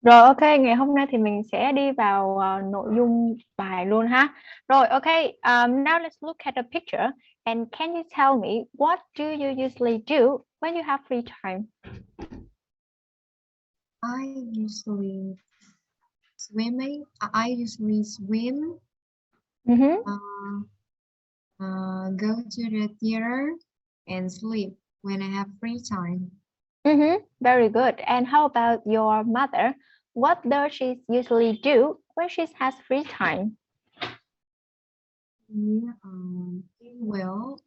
Rồi, ok, ngày hôm nay thì mình sẽ đi vào nội dung bài luôn ha. Rồi, ok, now let's look at the picture and can you tell me what do you usually do when you have free time? I usually I usually swim, Mm-hmm. uh, go to the theater, and sleep when I have free time. Mm-hmm. Very good. And how about your mother? What does she usually do when she has free time? Well,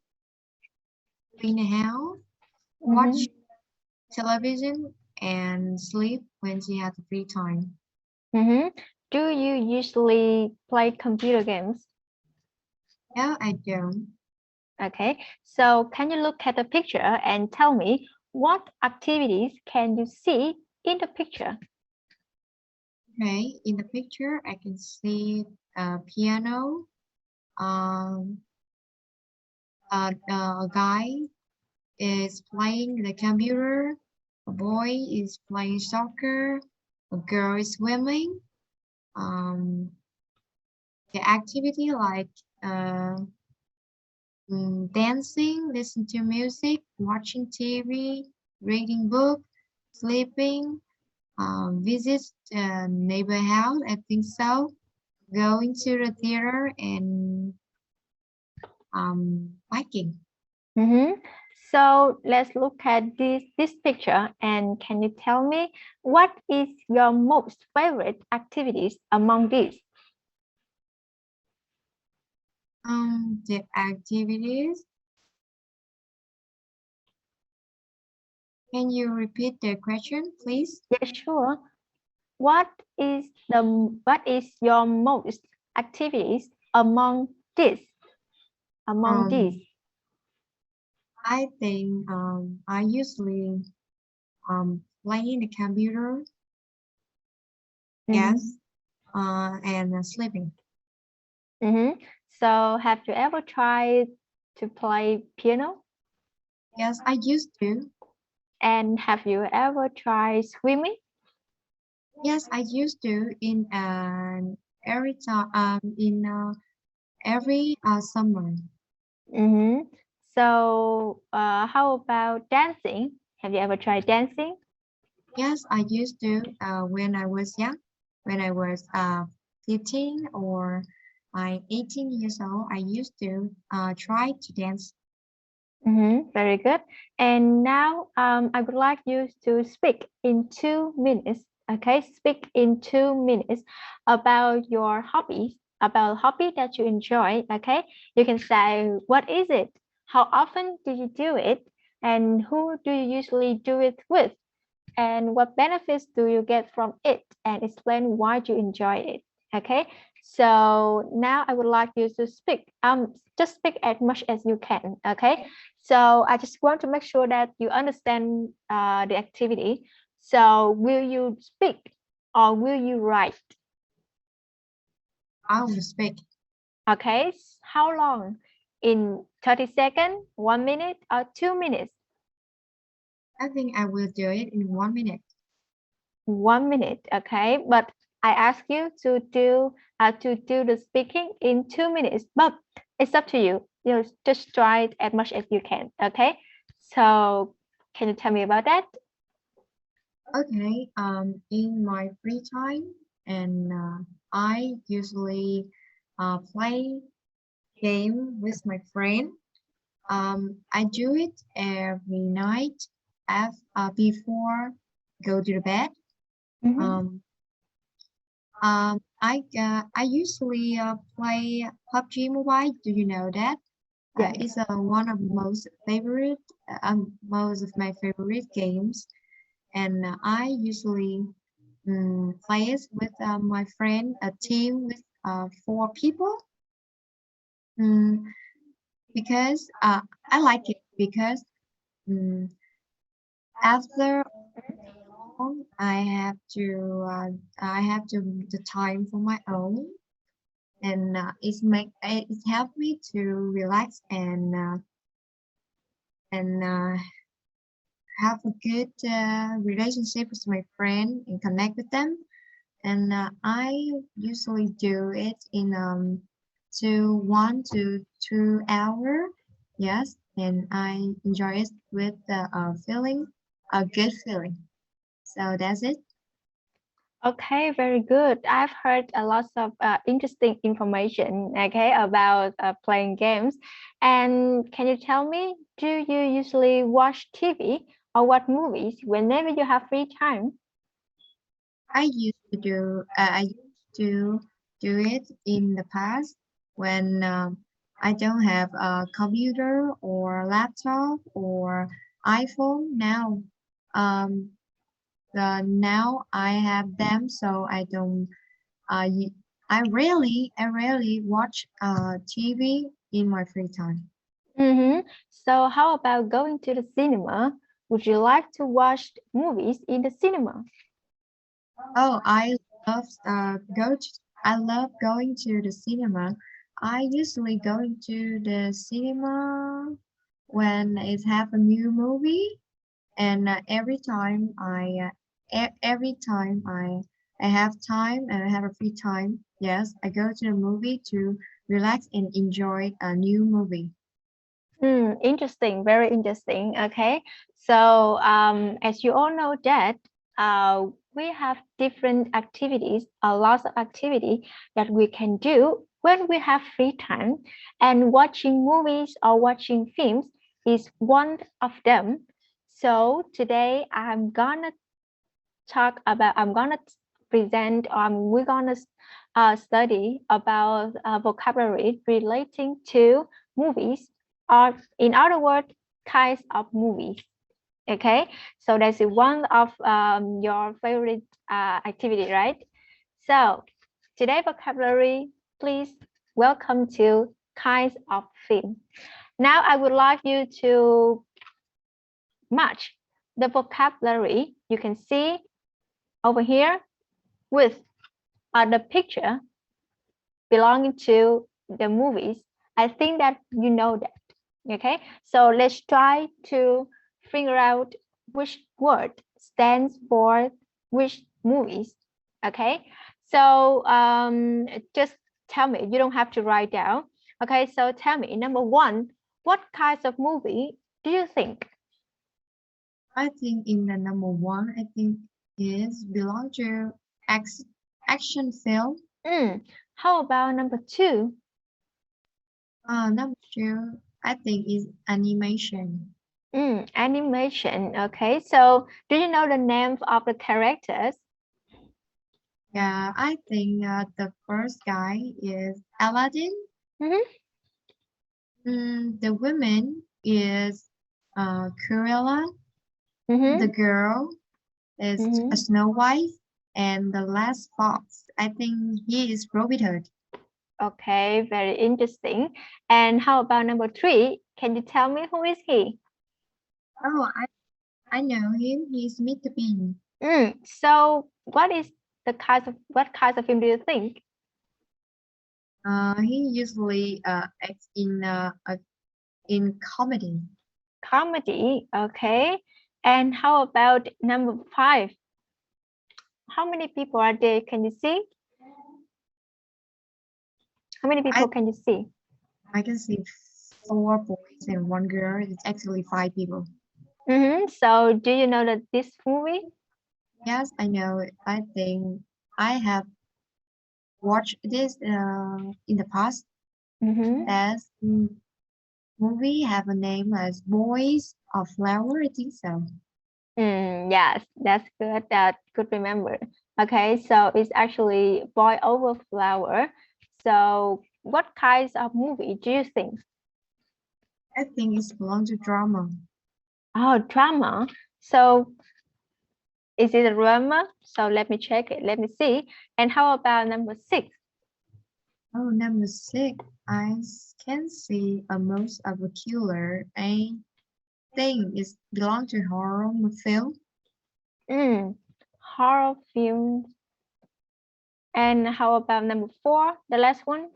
clean the house, Mm-hmm. watch television, and sleep when she has free time. Mm-hmm. Do you usually play computer games? Yeah, I do. Okay, so can you look at the picture and tell me what activities can you see in the picture? Okay, in the picture, I can see a piano, um, a guy is playing the computer, a boy is playing soccer, a girl is swimming. Um, the activity like uh, dancing, listen to music, watching TV, reading book, sleeping, visit neighbor house. I think so. Going to the theater and biking. Mhm. So let's look at this picture and can you tell me what is your most favorite activities among these? The activities. Can you repeat the question, please? Yeah, sure. What is what is your most activities among this? Among Um, these? I think I usually playing the computer, Mm-hmm. yes, and sleeping. Mm-hmm. So have you ever tried to play piano? Yes, I used to. And have you ever tried swimming? Yes, I used to in every time in every summer. Mm-hmm. So how about dancing? Have you ever tried dancing? Yes, I used to when I was young, when I was 15 or 18 years old. I used to try to dance. Mm-hmm. Very good. And now I would like you to speak in 2 minutes. Okay, speak in 2 minutes about your hobbies, about hobby that you enjoy. Okay, you can say what is it, how often do you do it, and who do you usually do it with, and what benefits do you get from it, and explain why you enjoy it. Okay, so now I would like you to speak, just speak as much as you can. Okay, so I just want to make sure that you understand the activity. So will you speak or will you write? I will speak. Okay, how long? In 30 seconds, 1 minute, or 2 minutes? I think I will do it in 1 minute. 1 minute, okay, but I ask you to do the speaking in 2 minutes, but it's up to you. You just try it as much as you can. Okay, so can you tell me about that? Okay, in my free time, and I usually play game with my friend. I do it every night before go to the bed. Mhm. Um, I usually play PUBG Mobile. Do you know that? Yes. It's one of most of my favorite games, and I usually play it with my friend, a team with 4 people. Mm, because I like it because mm, after all, I have to the time for my own, and it helped me to relax and have a good relationship with my friend and connect with them. And I usually do it in 1 to 2 hour. Yes, and I enjoy it with the feeling, a good feeling. So that's it. Okay, very good. I've heard a lot of interesting information, okay, about playing games. And can you tell me, do you usually watch TV or watch movies whenever you have free time? I used to do it in the past when I don't have a computer or laptop or iPhone. Um, now I have them, so I don't. Y- I rarely watch TV in my free time. So how about going to the cinema? Would you like to watch movies in the cinema? Oh, love go to I love going to the cinema. I usually going to the cinema when it have a new movie, and every time I have time and I have a free time, yes, I go to the movie to relax and enjoy a new movie. Interesting, very interesting. Okay, so as you all know that we have different activities, a lot of activity that we can do when we have free time, and watching movies or watching films is one of them. So today I'm gonna present, we're gonna study about vocabulary relating to movies, or in other words, kinds of movies. Okay, so that's one of your favorite activity, right? So today vocabulary, please welcome to kinds of film. Now I would like you to match the vocabulary you can see over here with the picture belonging to the movies. I think that you know that. Okay, so let's try to figure out which word stands for which movies. Okay, so just tell me, you don't have to write down. Okay, so tell me, number one, what kinds of movie do you think? I think in the number one, I think is belong to action film. How about number two? Number two, I think is animation. Animation. Okay, so do you know the names of the characters? Yeah, I think the first guy is Aladdin. The woman is Cruella. The girl is a Snow White, and the last fox, I think he is Robin Hood. Okay, very interesting. And how about number three? Can you tell me who is he? Oh, I know him. He's Mr. Bean. So what kinds of film do you think? He usually acts in comedy. Comedy, okay. And how about number five? How many people are there? Can you see? How many people can you see? I can see 4 boys and 1 girl. It's actually 5 people. So do you know that this movie? Yes, I know it. I think I have watched this in the past. As movie have a name as Boys of Flower, I think so. Yes, that's good. That could remember. Okay, so it's actually Boy Over Flower. So what kinds of movie do you think? I think it's belong to drama. Oh, drama. So is it a drama? So let me check it. Let me see. And how about number six? Oh, number 6. I can see a most of a killer. I think it belong to horror film. Horror films. And how about number four, the last one?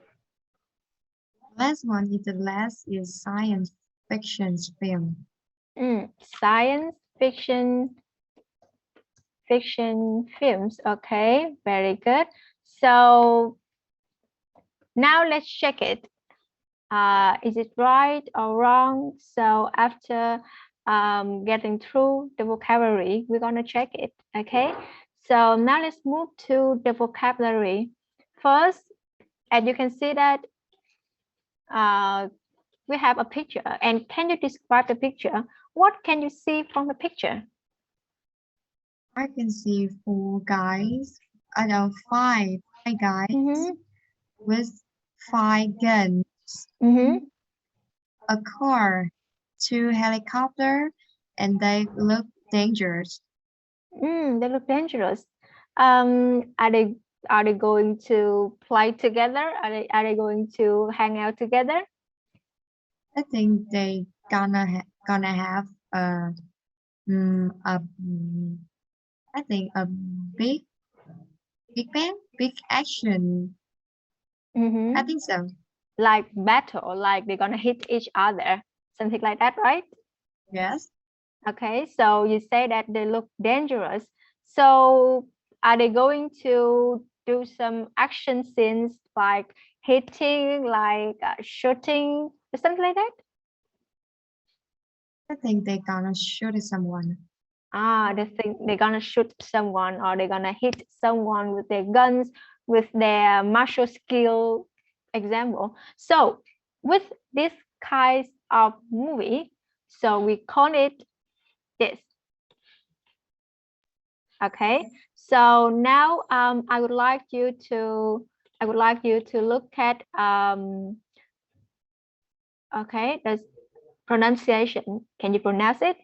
The last is science fiction film. Science fiction films. Okay, very good. So now let's check it. Is it right or wrong? So after getting through the vocabulary, we're gonna check it. Okay, so now let's move to the vocabulary. First, as you can see that we have a picture, and can you describe the picture? What can you see from the picture? I can see five guys with 5 guns, a car, 2 helicopters, and they look dangerous. They look dangerous. Are they going to play together? Are they going to hang out together? I think they gonna have a I think a big action. I think so. Like battle, like they're gonna hit each other, something like that, right? Yes. Okay, so you say that they look dangerous. So are they going to do some action scenes like hitting, like shooting, something like that? I think they're gonna shoot someone. They think they're gonna shoot someone, or they're gonna hit someone with their guns, with their martial skill example. So with this kind of movie, so we call it this. Okay, so now I would like you to look at okay, the pronunciation. Can you pronounce it?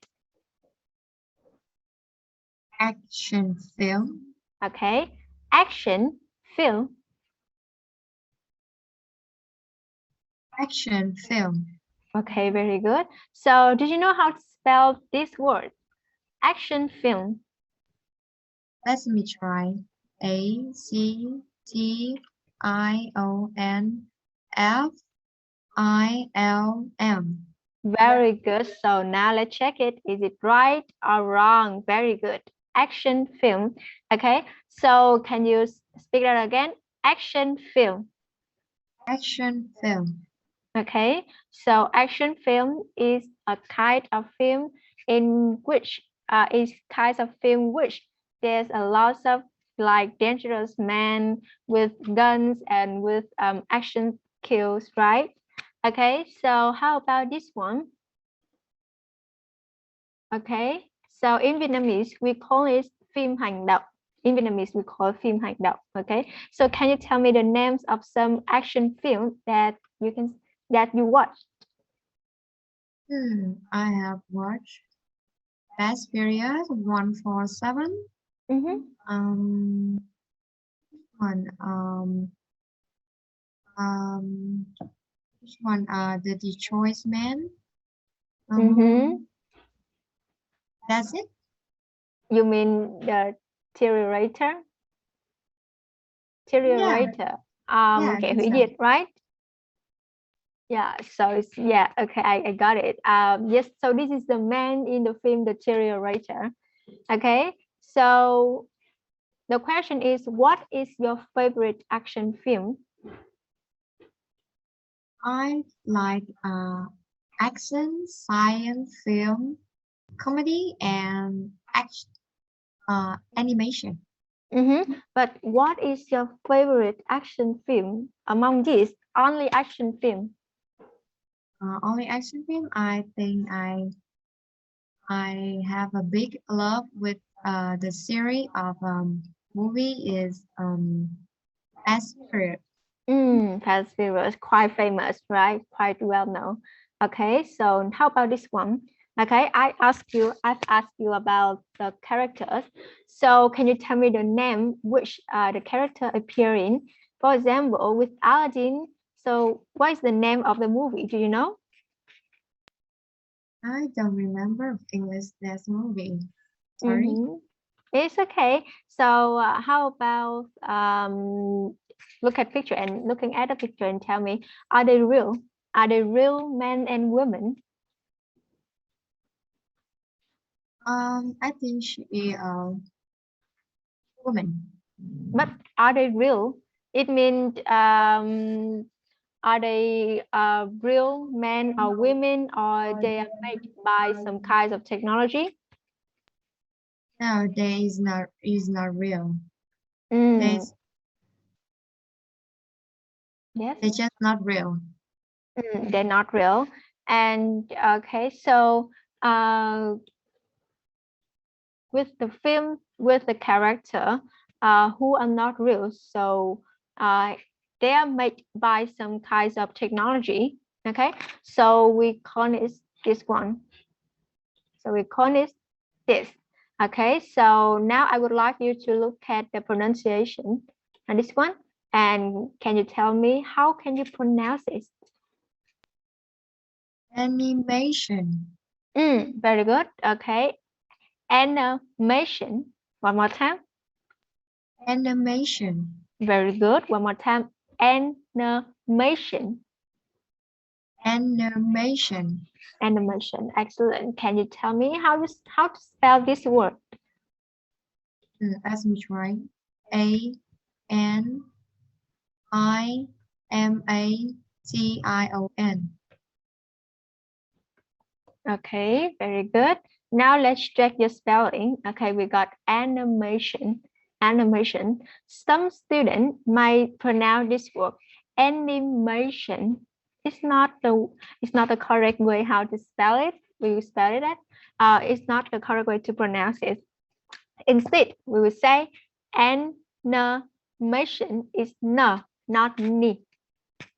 Action film. Okay, action film. Action film. Okay, very good. So did you know how to spell this word? Action film. Let me try. ACTIONFILM. Very good. So now let's check it. Is it right or wrong? Very good. Action film. Okay. So can you speak that again? Action film. Action film. Okay. So action film is a kind of film in which there's a lot of like dangerous men with guns and with action kills, right? Okay, so how about this one? Okay, so in Vietnamese we call it phim hành động. In Vietnamese we call it phim hành động. Okay, so can you tell me the names of some action films that you watched? I have watched Fast Period 147. Which one? The Detroit Man. That's it. You mean the Deteriorator? Deteriorator. Yeah, okay, hủy diệt, right? Yeah, so it's okay, I got it. Yes, so this is the man in the film The Deteriorator. Okay, so the question is, what is your favorite action film? I like action, science film, comedy, and action, animation. But what is your favorite action film among these? Only action film? Only action film. I think I have a big love with the series of movie is Fast Period. Fast Furious, quite famous, right? Quite well known. Okay, so how about this one? Okay, I've asked you about the characters. So can you tell me the name which the character appear in? For example, with Aladdin, so what is the name of the movie? Do you know? I don't remember English that movie. Sorry. It's okay. So how about looking at the picture and tell me, are they real? Are they real men and women? I think she is a woman. But are they real? It means are they real men or women, or they are made by some kinds of technology? No, they is not real. They Mm, yes. they're just not real. They're not real. And okay, so with the film, with the character who are not real, so uh, they are made by some kinds of technology. Okay, so we call it this one. So we call it this. Okay, so now I would like you to look at the pronunciation on this one. And can you tell me how can you pronounce it? Animation. Very good. Okay. Animation. One more time. Animation. Very good. One more time. Animation. Animation. Animation. Excellent. Can you tell me how to spell this word? Let me try. Animation. Okay, very good. Now let's check your spelling. Okay, we got animation. Animation. Some students might pronounce this word animation. It's not the correct way how to spell it. We will spell it that. It's not the correct way to pronounce it. Instead, we will say animation is n, not ni.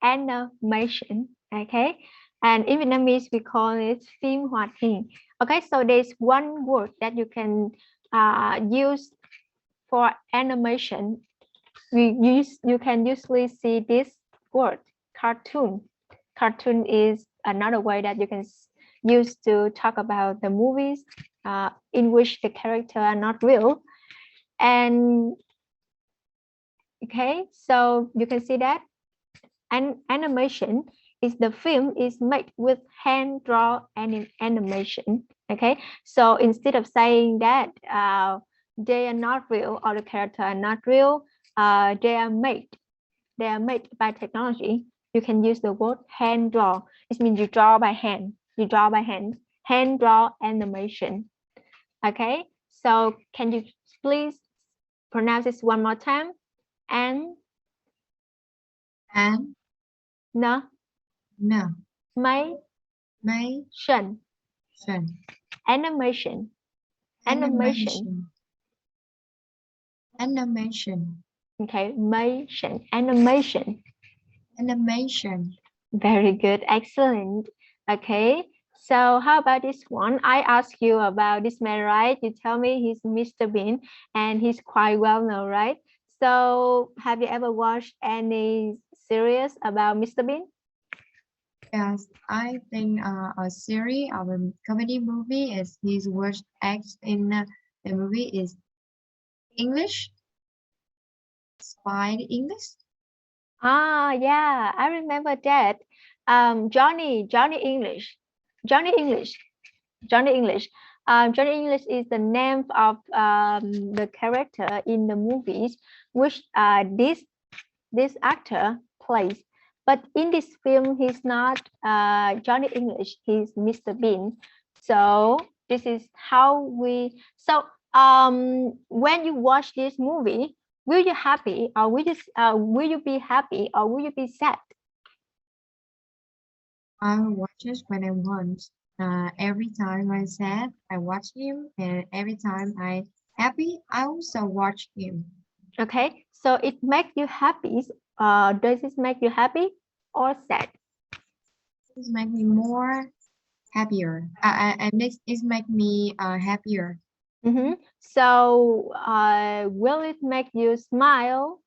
Animation. Okay. And in Vietnamese, we call it phim hoạt hình. Okay, so there's one word that you can use for animation. You can usually see this word, cartoon. Cartoon is another way that you can use to talk about the movies in which the character are not real. And okay, so you can see that. And animation is the film is made with hand draw animation. Okay, so instead of saying that they are not real or the character are not real, they are made by technology. You can use the word hand draw. It means you draw by hand. You draw by hand. Hand draw animation. Okay, so can you please pronounce this one more time? And No. May Animation. animation. Animation. Okay, animation. Very good, excellent. Okay, so how about this one? I asked you about this man, right? You tell me he's Mr. Bean and he's quite well known, right? So have you ever watched any series about Mr. Bean? Yes, I think a series of a comedy movie is his worst act in the movie is English, Spy English. Ah, yeah, I remember that. Johnny English, Johnny English. Johnny English. Johnny English is the name of the character in the movies which this actor plays. But in this film, he's not Johnny English. He's Mr. Bean. So this is how we. So when you watch this movie, will you happy or will you be happy or will you be sad? I watch it when I want. Every time I sad, I watch him, and every time I happy, I also watch him. Okay, so it makes you happy. Does it make you happy or sad? It make me more happier. It make me happier. So will it make you smile,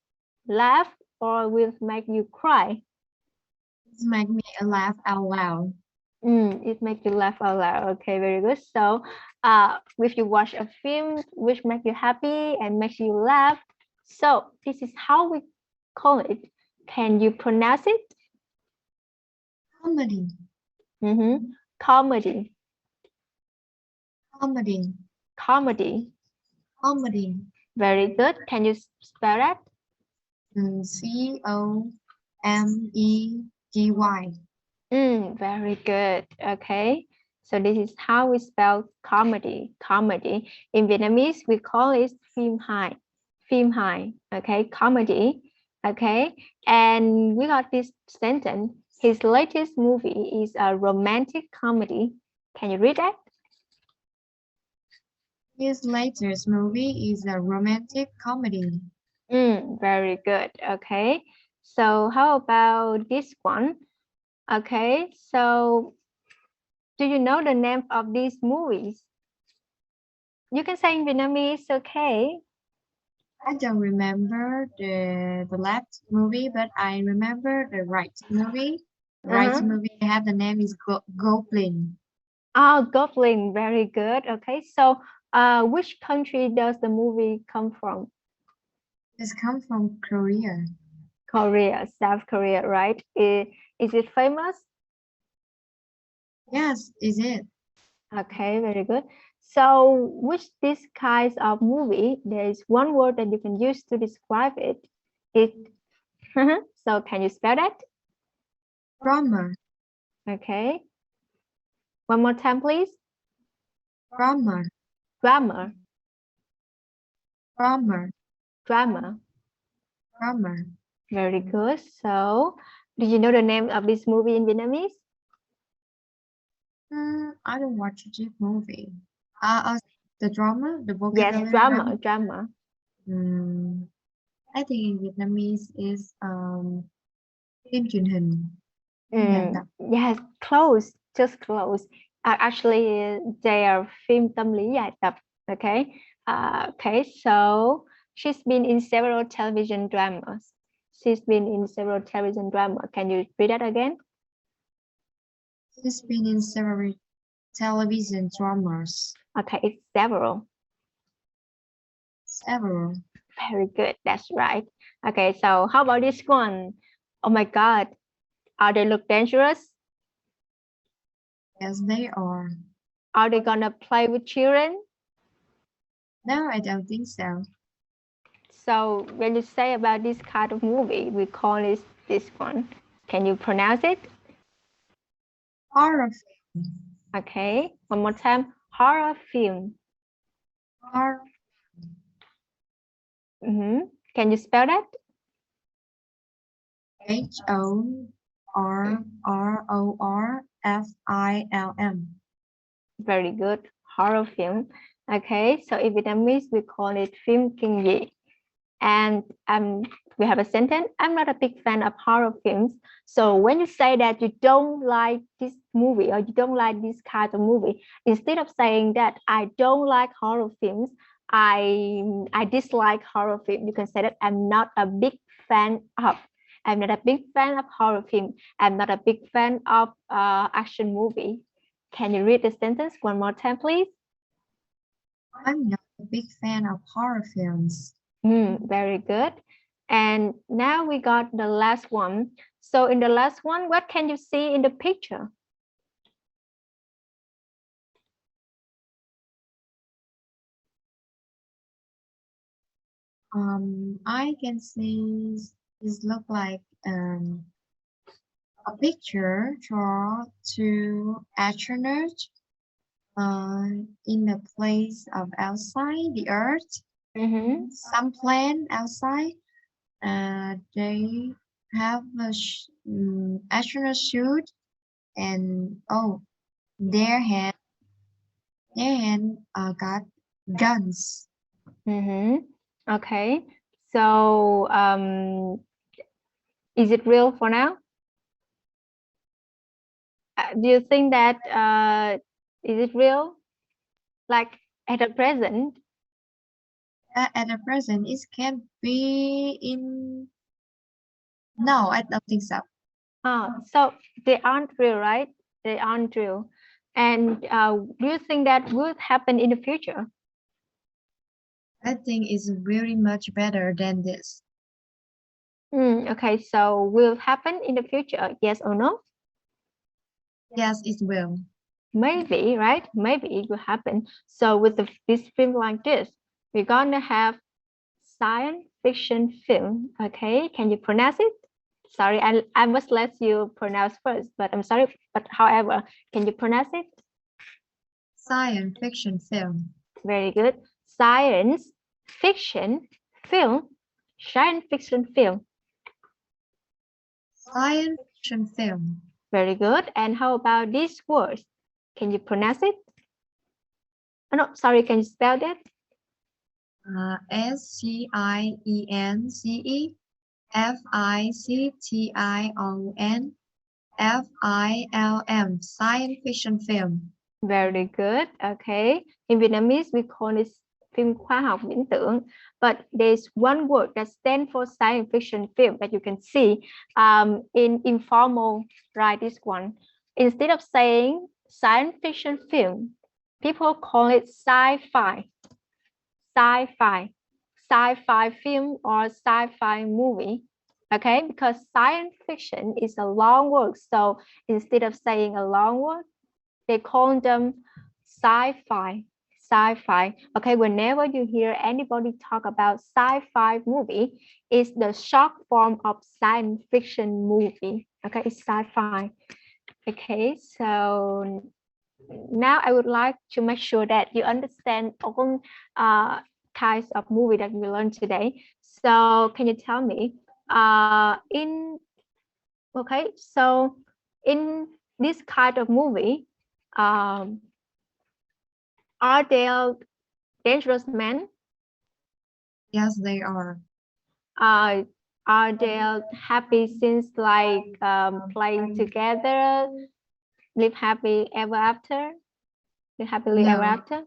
laugh, or will it make you cry? It make me laugh out loud. It makes you laugh out loud. Okay, very good. So if you watch a film which makes you happy and makes you laugh, so this is how we call it. Can you pronounce it? Comedy. Comedy. Comedy. Comedy. Comedy. Very good. Can you spell that? C-O-M-E-D-Y. Very good. Okay. So this is how we spell comedy. Comedy. In Vietnamese, we call it phim hài. Phim hài. Okay. Comedy. Okay. And we got this sentence. His latest movie is a romantic comedy. Can you read that? His latest movie is a romantic comedy. Very good. Okay. So how about this one? Okay. So do you know the name of these movies? You can say in Vietnamese, okay. I don't remember the left movie, but I remember the right movie. Right movie have the name is Goblin. Oh, Goblin, very good. Okay, so which country does the movie come from? It's come from Korea. Korea, South Korea, right? Is it famous? Yes, is it? Okay, very good. So which this kinds of movie, there is one word that you can use to describe it. So can you spell that? Drama. Okay. One more time, please. Drama. Drama. Drama. Drama. Drama. Very good. So do you know the name of this movie in Vietnamese? I don't watch this movie. The drama, the Yes, vocabulary drama. I think in Vietnamese is phim truyền hình. Yes, close, just close. Actually, they are phim tâm lý giải tập. Okay. Okay. So she's been in several television dramas. She's been in several television dramas. Can you read that again? She's been in several television dramas. Okay, it's several. Several. Very good. That's right. Okay, so how about this one? Oh my God. Are they look dangerous? Yes, they are. Are they gonna play with children? No, I don't think so. So when you say about this kind of movie, we call it this one. Can you pronounce it? Horror film. Okay, one more time. Horror film. Horror. Can you spell that? HORRORFILM. Very good. Horror film. Okay, so in Vietnamese we call it phim kinh dị. And we have a sentence. I'm not a big fan of horror films. So when you say that you don't like this movie or you don't like this kind of movie, instead of saying that I don't like horror films, I dislike horror film, you can say that I'm not a big fan of. I'm not a big fan of horror film. I'm not a big fan of action movie. Can you read the sentence one more time, please? I'm not a big fan of horror films. Very good. And now we got the last one. So in the last one, what can you see in the picture? I can see this look like a picture drawn to astronauts in a place of outside the Earth. Some plant outside. They have a astronaut suit, and their hand got guns. Okay, so is it real for now? Do you think that is it real? Like at the present? At the present, it can be in. No, I don't think so. So they aren't real, right? They aren't real. And do you think that will happen in the future? I think it's very much better than this. Okay, so will happen in the future, yes or no? Yes, it will. maybe, right? Maybe it will happen. So with this film like this, we're gonna have science fiction film. Okay, can you pronounce it? Sorry, I must let you pronounce first, but I'm sorry. But however, can you pronounce it? Science fiction film. Very good. Science fiction film. Science fiction film. Science fiction film. Very good. And how about these words? Can you pronounce it? Oh, no, sorry, can you spell that? SCIENCE FICTION FILM. Science fiction film. Very good. Okay. In Vietnamese, we call it phim khoa học viễn tưởng. But there's one word that stands for science fiction film that you can see in informal, right? This one. Instead of saying science fiction film, people call it sci-fi. Sci-fi. Sci-fi film or sci-fi movie. Okay, because science fiction is a long word. So instead of saying a long word, they call them sci-fi. Sci-fi. Okay, whenever you hear anybody talk about sci-fi movie, it's the short form of science fiction movie. Okay, it's sci-fi. Okay, so now I would like to make sure that you understand all kinds of movie that we learned today. So can you tell me so in this kind of movie, are there dangerous men? Yes, they are. Are there happy scenes like playing together, live happy ever after? Live happily ever after?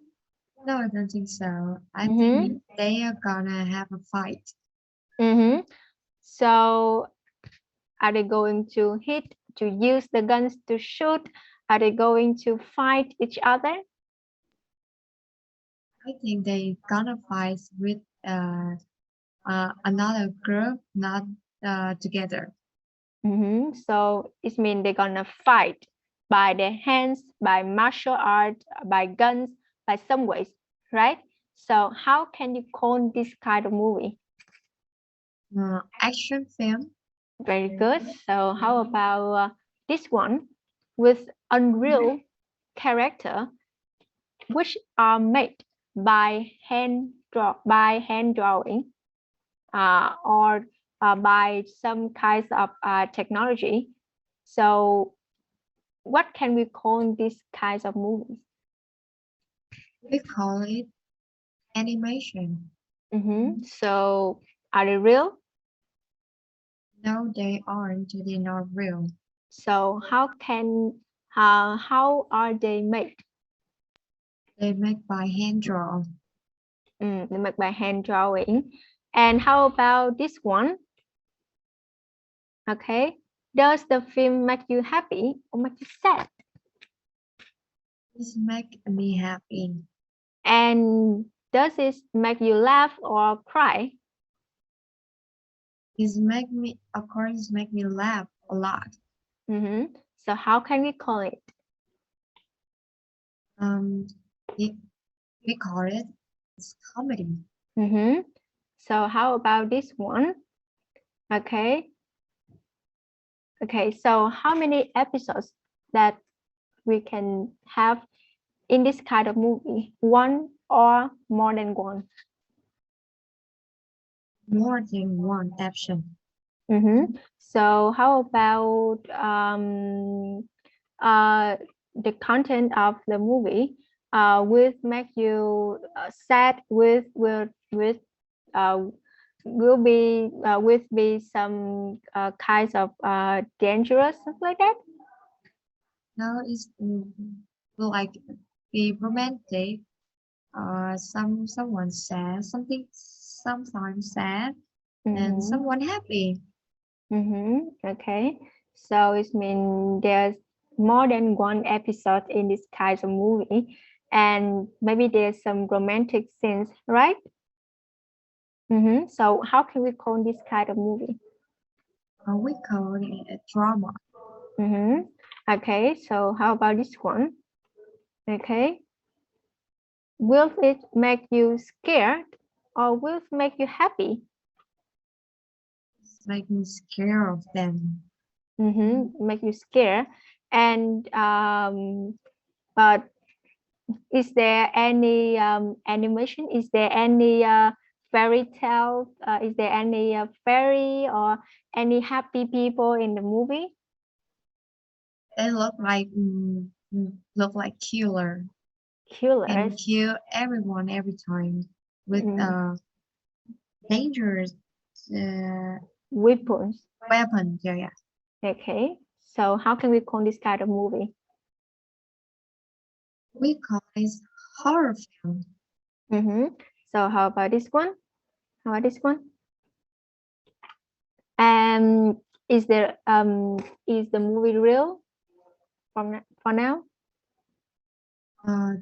No, I don't think so. I think they are gonna have a fight. So are they going to hit, to use the guns to shoot? Are they going to fight each other? I think they gonna fight with another group, not together. So it means they're gonna fight by their hands, by martial art, by guns, by some ways, right? So how can you call this kind of movie? Action film. Very good. So how about this one with unreal character, which are made by hand drawing or by some kinds of technology. So what can we call these kinds of movies? We call it animation. So are they real? No, they aren't. They're not real. So how are they made? They make by hand draw. They make by hand drawing. And how about this one? Okay. Does the film make you happy or make you sad? This make me happy. And does it make you laugh or cry? This make me, of course, make me laugh a lot. So how can we call it? We call it comedy. So how about this one? Okay. Okay, so how many episodes that we can have in this kind of movie? One or more than one? More than one episode. So how about the content of the movie will make you sad with be some kinds of dangerous, something like that? No, it's like be romantic. Someone sad, sometimes sad, and someone happy. Okay, so it means there's more than one episode in this kind of movie, and maybe there's some romantic scenes, right? So how can we call this kind of movie? We call it a drama. Okay, so how about this one? Okay. Will it make you scared or will it make you happy? It's like me scared of them. Make you scared. And but is there any animation? Is there any fairy tale? Is there any fairy or any happy people in the movie? They look like killer and Killers. kill everyone every time with Mm, dangerous uh, weapons. weapons. Yeah, yeah. Okay. So how can we call this kind of movie? We call this horror film. So how about this one? How about this one? And is the movie real for now?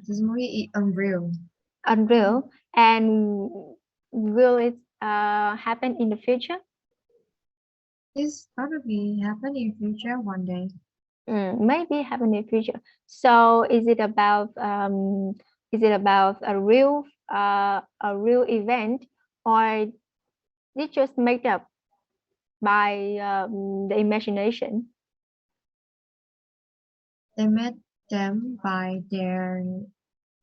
This movie is unreal. Unreal. And will it happen in the future? This probably happen in future one day. Maybe happen in the future. So is it about a real event or it just made up by the imagination? They met them by their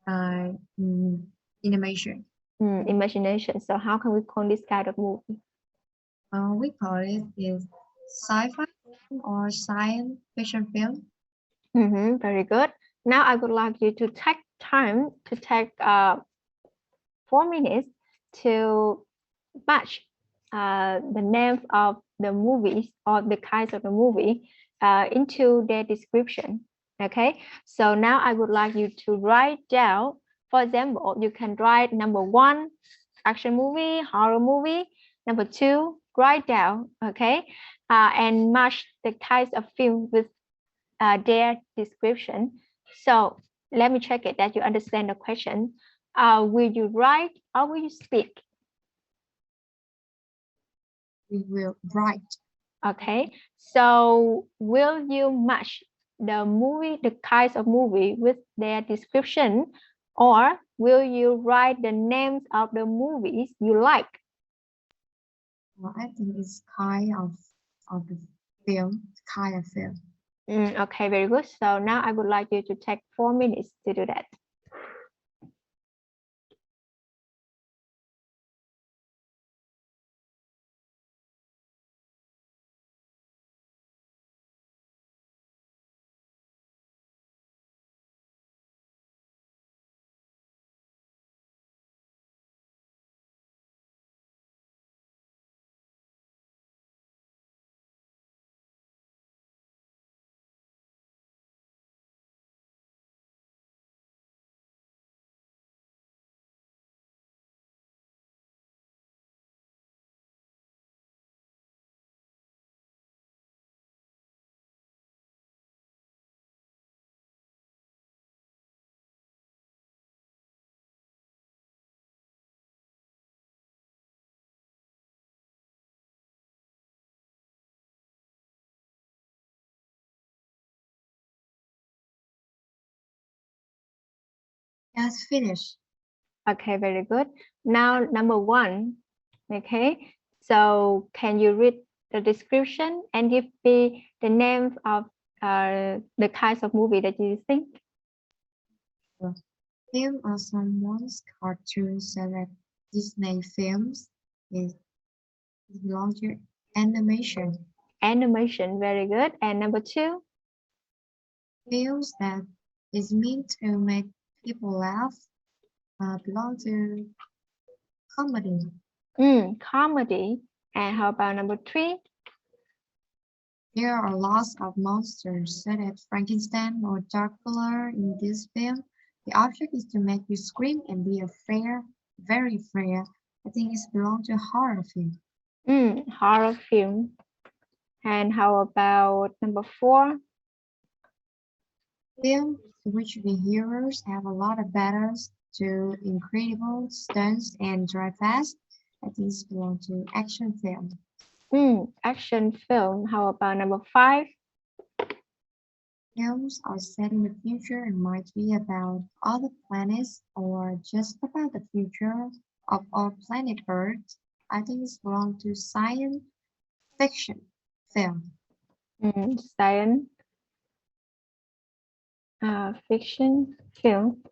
uh, mm, animation. Imagination. So how can we call this kind of movie? We call it is sci-fi film or science fiction film. Very good. Now I would like you to take time to take 4 minutes to match the names of the movies or the kinds of the movie into their description. Okay, so now I would like you to write down, for example, you can write number 1, action movie, horror movie, number 2, write down, okay, and match the types of film with their description. So let me check it that you understand the question. Will you write or will you speak? We will write. Okay, so will you match the kinds of movie with their description, or will you write the names of the movies you like? I think it's of the film, kind of film. Okay, very good. So now I would like you to take 4 minutes to do that. Yes, finish. Okay, very good. Now, number 1. Okay, so can you read the description and give me the names of the kinds of movie that you think? Film or someone's cartoon select Disney films is belong to animation. Animation, very good. And number 2? Films that is meant to make people laugh belong to comedy. Comedy. And how about number 3? There are lots of monsters, such as Frankenstein or Dracula in this film. The object is to make you scream and be afraid, very afraid. I think it's belong to horror film. Horror film. And how about number 4? Film in which the heroes have a lot of battles, do incredible stunts and drive fast. I think it's belong to action film. Action film. How about number 5? Films are set in the future and might be about other planets or just about the future of our planet Earth. I think it's belong to science fiction film. Science fiction film.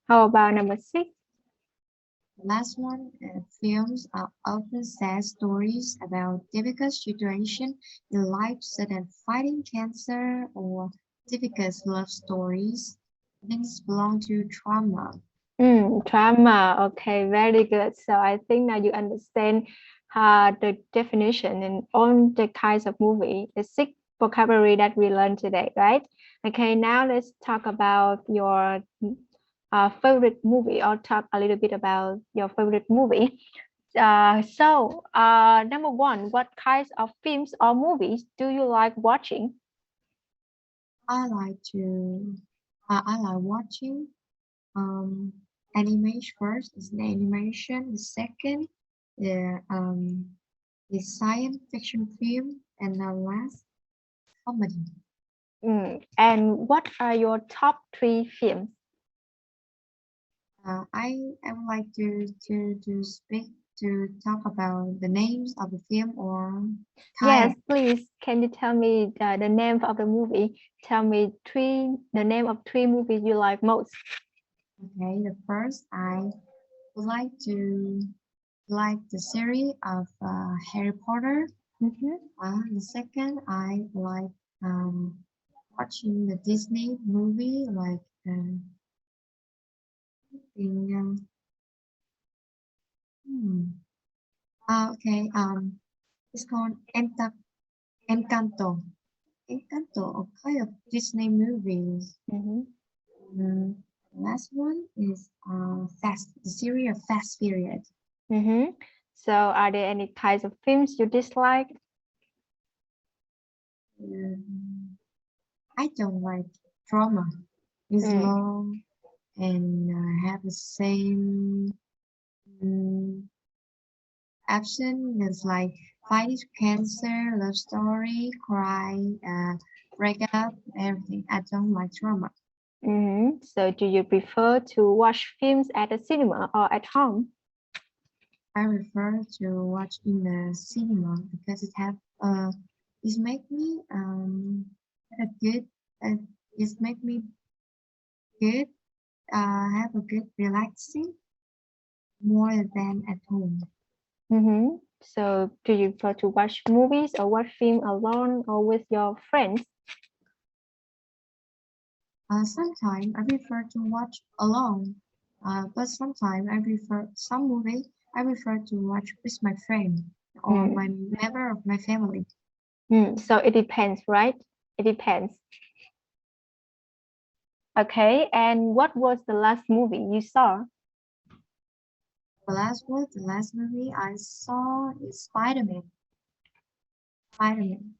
How about number 6? The last one, films are often sad stories about difficult situations in life, such as fighting cancer or difficult love stories. Things belong to trauma. Drama. Okay, very good. So I think now you understand the definition and all the kinds of movie, the 6 vocabulary that we learned today, right? Okay, now let's talk about your favorite movie, or talk a little bit about your favorite movie. Number 1, what kinds of films or movies do you like watching? I like to, I like watching um, animation first is the animation. The second, the science fiction film, and the last comedy. And what are your top 3 films? I would like to talk about the names of the film or Yes, title. please. Can you tell me the name of the movie? Tell me the name of 3 movies you like most. Okay, the first I would like the series of Harry Potter. The second I like watching the Disney movie like in okay it's called Encanto. Encanto, a kind of Disney movies. Mhm. The last one is the series of Fast Period. So are there any types of films you dislike? Um, I don't like drama. It's Mm. long and have the same action. It's like fighting cancer, love story, cry, break up, everything. I don't like drama. So do you prefer to watch films at the cinema or at home? I prefer to watch in the cinema because it make me a good uh, it make me good have a good relaxing more than at home. So do you prefer to watch movies or watch film alone or with your friends? Sometimes I prefer to watch alone, but sometimes some movie I prefer to watch with my friend or my member of my family. So it depends, right? It depends. Okay, and what was the last movie you saw? The last movie I saw is Spider-Man. Spider-Man.